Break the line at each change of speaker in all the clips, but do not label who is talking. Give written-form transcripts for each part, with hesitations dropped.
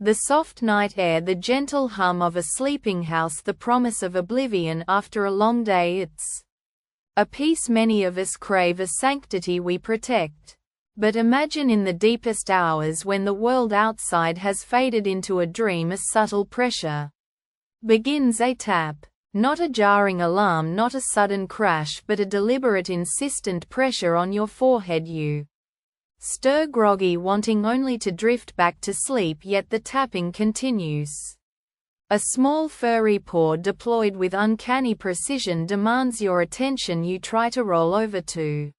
The soft night air, the gentle hum of a sleeping house, the promise of oblivion after a long day. It's a peace many of us crave, a sanctity we protect. But imagine in the deepest hours when the world outside has faded into a dream, a subtle pressure begins, a tap. Not a jarring alarm, not a sudden crash, but a deliberate, insistent pressure on your forehead. You stir groggy, wanting only to drift back to sleep, yet the tapping continues. A small furry paw deployed with uncanny precision demands your attention. You try to roll over to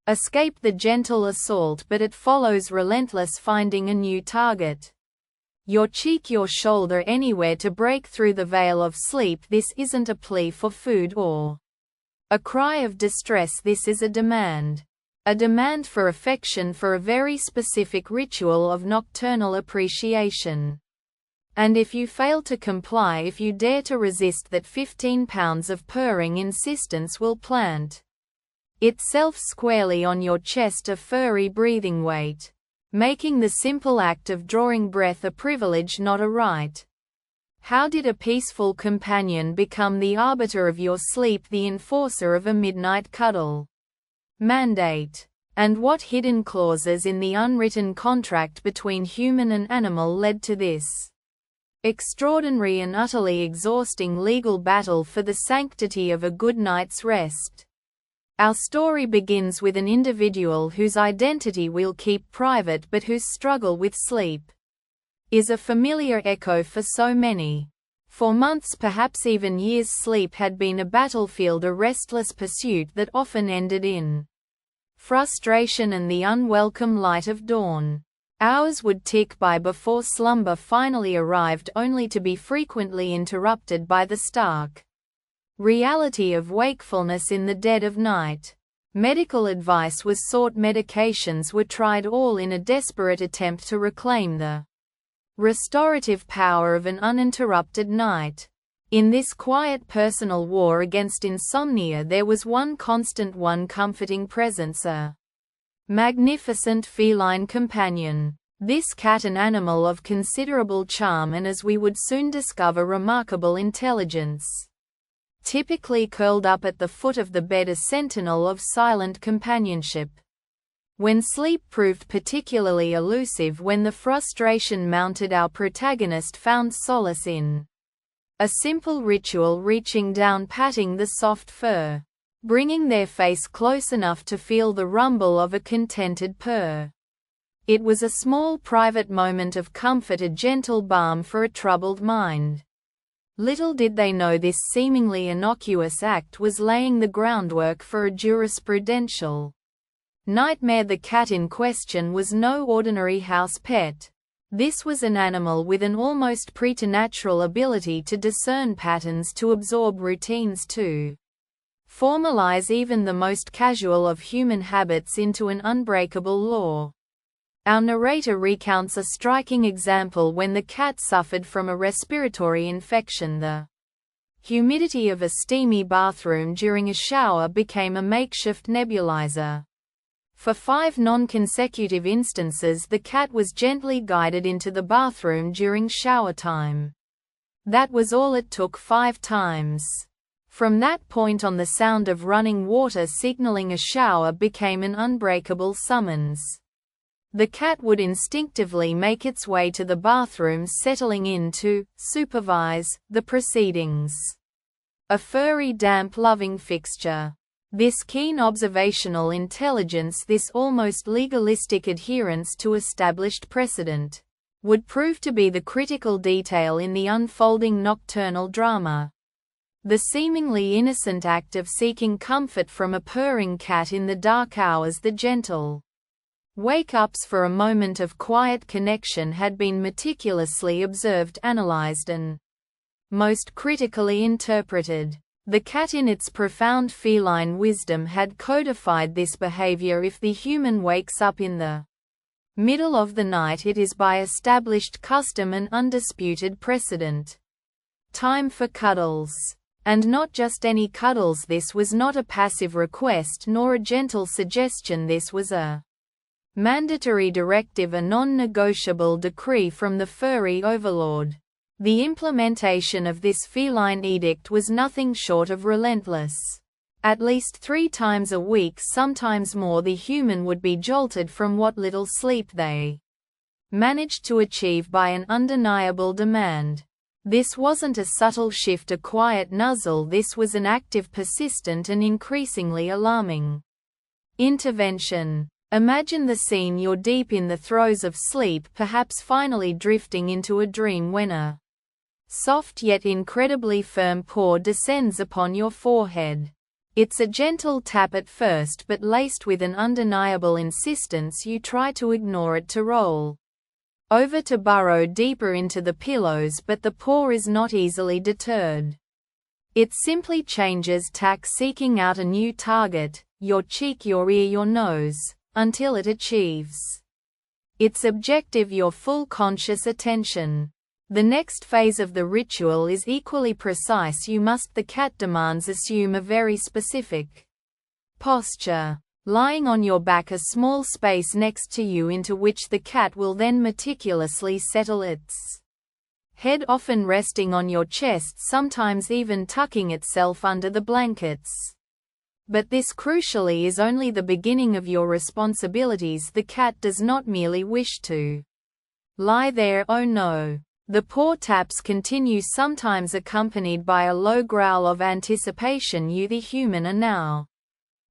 escape the gentle assault, but it follows relentless, finding a new target. Your cheek, your shoulder, anywhere to break through the veil of sleep. This isn't a plea for food or a cry of distress. This is a demand. A demand for affection, for a very specific ritual of nocturnal appreciation. And if you fail to comply, if you dare to resist, that 15 pounds of purring insistence will plant itself squarely on your chest, a furry breathing weight, making the simple act of drawing breath a privilege, not a right. How did a peaceful companion become the arbiter of your sleep, the enforcer of a midnight cuddle mandate? And what hidden clauses in the unwritten contract between human and animal led to this extraordinary and utterly exhausting legal battle for the sanctity of a good night's rest? Our story begins with an individual whose identity we'll keep private, but whose struggle with sleep is a familiar echo for so many. For months, perhaps even years, sleep had been a battlefield, a restless pursuit that often ended in frustration and the unwelcome light of dawn. Hours would tick by before slumber finally arrived, only to be frequently interrupted by the stark reality of wakefulness in the dead of night. Medical advice was sought, medications were tried, all in a desperate attempt to reclaim the restorative power of an uninterrupted night. In this quiet personal war against insomnia, there was one constant, one comforting presence, a magnificent feline companion. This cat, an animal of considerable charm and, as we would soon discover, remarkable intelligence. Typically curled up at the foot of the bed, a sentinel of silent companionship. When sleep proved particularly elusive, when the frustration mounted, our protagonist found solace in a simple ritual, reaching down, patting the soft fur, bringing their face close enough to feel the rumble of a contented purr. It was a small private moment of comfort, a gentle balm for a troubled mind. Little did they know this seemingly innocuous act was laying the groundwork for a jurisprudential nightmare. The cat in question was no ordinary house pet. This was an animal with an almost preternatural ability to discern patterns, to absorb routines, to formalize even the most casual of human habits into an unbreakable law. Our narrator recounts a striking example when the cat suffered from a respiratory infection. The humidity of a steamy bathroom during a shower became a makeshift nebulizer. For 5 non-consecutive instances, the cat was gently guided into the bathroom during shower time. That was all it took, 5 times. From that point on, the sound of running water signaling a shower became an unbreakable summons. The cat would instinctively make its way to the bathroom, settling in to supervise the proceedings. A furry, damp, loving fixture. This keen observational intelligence, this almost legalistic adherence to established precedent, would prove to be the critical detail in the unfolding nocturnal drama. The seemingly innocent act of seeking comfort from a purring cat in the dark hours, the gentle wake-ups for a moment of quiet connection, had been meticulously observed, analyzed, and most critically interpreted. The cat, in its profound feline wisdom, had codified this behavior. If the human wakes up in the middle of the night, it is by established custom and undisputed precedent. Time for cuddles. And not just any cuddles. This was not a passive request nor a gentle suggestion. This was a Mandatory directive, a non-negotiable decree from the furry overlord. The implementation of this feline edict was nothing short of relentless. At least 3 times a week, sometimes more, the human would be jolted from what little sleep they managed to achieve by an undeniable demand. This wasn't a subtle shift, a quiet nuzzle, this was an active, persistent and increasingly alarming intervention. Imagine the scene: you're deep in the throes of sleep, perhaps finally drifting into a dream, when a soft yet incredibly firm paw descends upon your forehead. It's a gentle tap at first, but laced with an undeniable insistence. You try to ignore it, to roll over, to burrow deeper into the pillows, but the paw is not easily deterred. It simply changes tack, seeking out a new target, your cheek, your ear, your nose, until it achieves its objective, your full conscious attention. The next phase of the ritual is equally precise. You must, the cat demands, assume a very specific posture. Lying on your back, a small space next to you into which the cat will then meticulously settle its head, often resting on your chest, sometimes even tucking itself under the blankets. But this, crucially, is only the beginning of your responsibilities. The cat does not merely wish to lie there, oh no. The paw taps continue, sometimes accompanied by a low growl of anticipation. You, the human, are now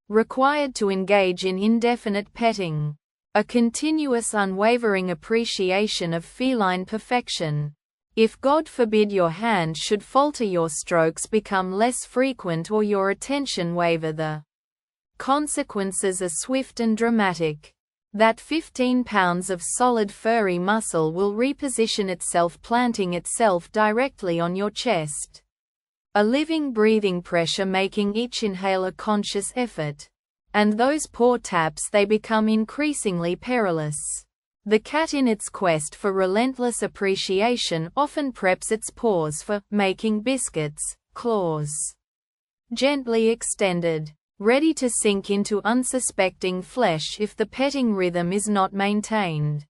required to engage in indefinite petting, a continuous, unwavering appreciation of feline perfection. If, God forbid, your hand should falter, your strokes become less frequent, or your attention waver, the consequences are swift and dramatic. That 15 pounds of solid furry muscle will reposition itself, planting itself directly on your chest. A living, breathing pressure, making each inhale a conscious effort. And those paw taps, they become increasingly perilous. The cat, in its quest for relentless appreciation, often preps its paws for making biscuits, claws gently extended, ready to sink into unsuspecting flesh if the petting rhythm is not maintained.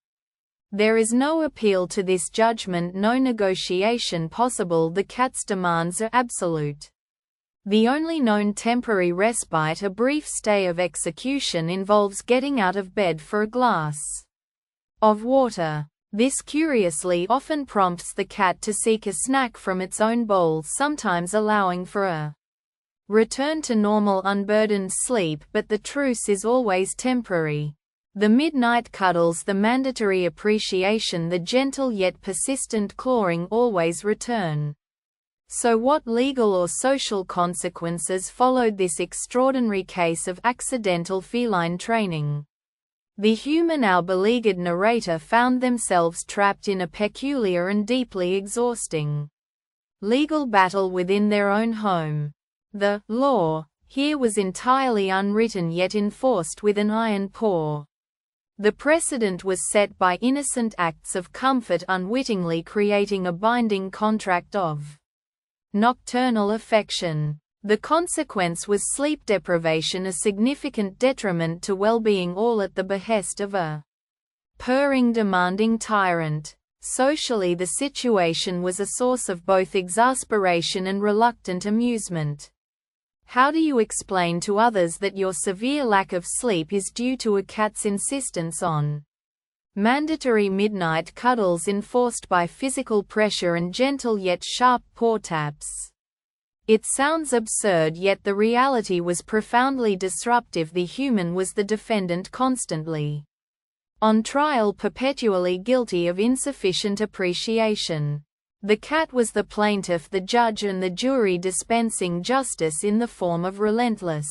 There is no appeal to this judgment, no negotiation possible. The cat's demands are absolute. The only known temporary respite, a brief stay of execution, involves getting out of bed for a glass of water. This, curiously, often prompts the cat to seek a snack from its own bowl, sometimes allowing for a return to normal, unburdened sleep, but the truce is always temporary. The midnight cuddles, the mandatory appreciation, the gentle yet persistent clawing always return. So what legal or social consequences followed this extraordinary case of accidental feline training? The human, our beleaguered narrator, found themselves trapped in a peculiar and deeply exhausting legal battle within their own home. The law here was entirely unwritten, yet enforced with an iron paw. The precedent was set by innocent acts of comfort, unwittingly creating a binding contract of nocturnal affection. The consequence was sleep deprivation, a significant detriment to well-being, all at the behest of a purring, demanding tyrant. Socially, the situation was a source of both exasperation and reluctant amusement. How do you explain to others that your severe lack of sleep is due to a cat's insistence on mandatory midnight cuddles enforced by physical pressure and gentle yet sharp paw taps? It sounds absurd, yet the reality was profoundly disruptive. The human was the defendant, constantly on trial, perpetually guilty of insufficient appreciation. The cat was the plaintiff, the judge and the jury dispensing justice in the form of relentless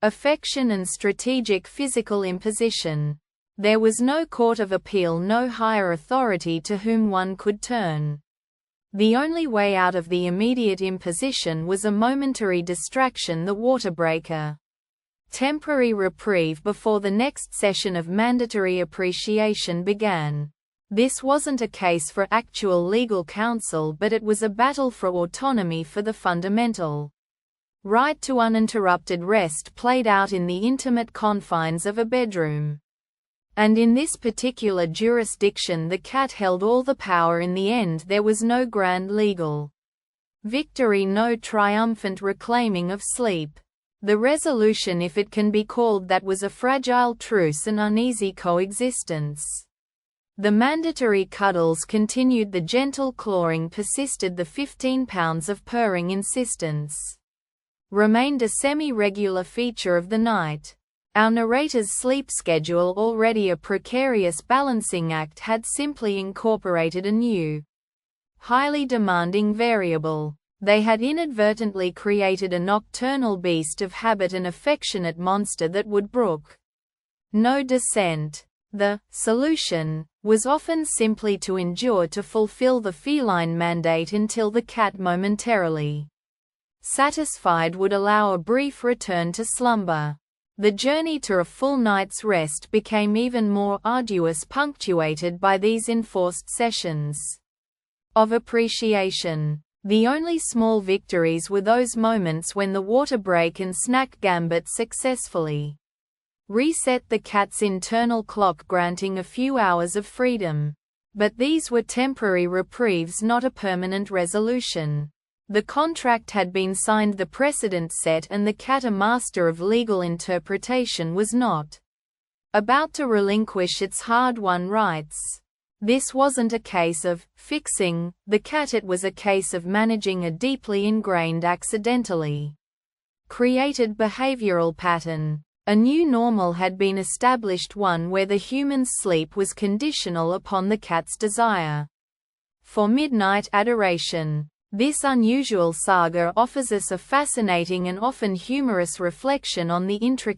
affection and strategic physical imposition. There was no court of appeal, no higher authority to whom one could turn. The only way out of the immediate imposition was a momentary distraction, the waterbreaker. Temporary reprieve before the next session of mandatory appreciation began. This wasn't a case for actual legal counsel, but it was a battle for autonomy, for the fundamental right to uninterrupted rest played out in the intimate confines of a bedroom. And in this particular jurisdiction the cat held all the power. In the end there was no grand legal victory, no triumphant reclaiming of sleep. The resolution, if it can be called that, was a fragile truce and uneasy coexistence. The mandatory cuddles continued, the gentle clawing persisted, the 15 pounds of purring insistence remained a semi-regular feature of the night. Our narrator's sleep schedule, already a precarious balancing act, had simply incorporated a new, highly demanding variable. They had inadvertently created a nocturnal beast of habit, an affectionate monster that would brook no dissent. The solution was often simply to endure, to fulfill the feline mandate until the cat, momentarily satisfied, would allow a brief return to slumber. The journey to a full night's rest became even more arduous, punctuated by these enforced sessions of appreciation. The only small victories were those moments when the water break and snack gambit successfully reset the cat's internal clock, granting a few hours of freedom. But these were temporary reprieves, not a permanent resolution. The contract had been signed, the precedent set, and the cat, a master of legal interpretation, was not about to relinquish its hard-won rights. This wasn't a case of fixing the cat, it was a case of managing a deeply ingrained, accidentally created behavioral pattern. A new normal had been established, one where the human's sleep was conditional upon the cat's desire for midnight adoration. This unusual saga offers us a fascinating and often humorous reflection on the intricacies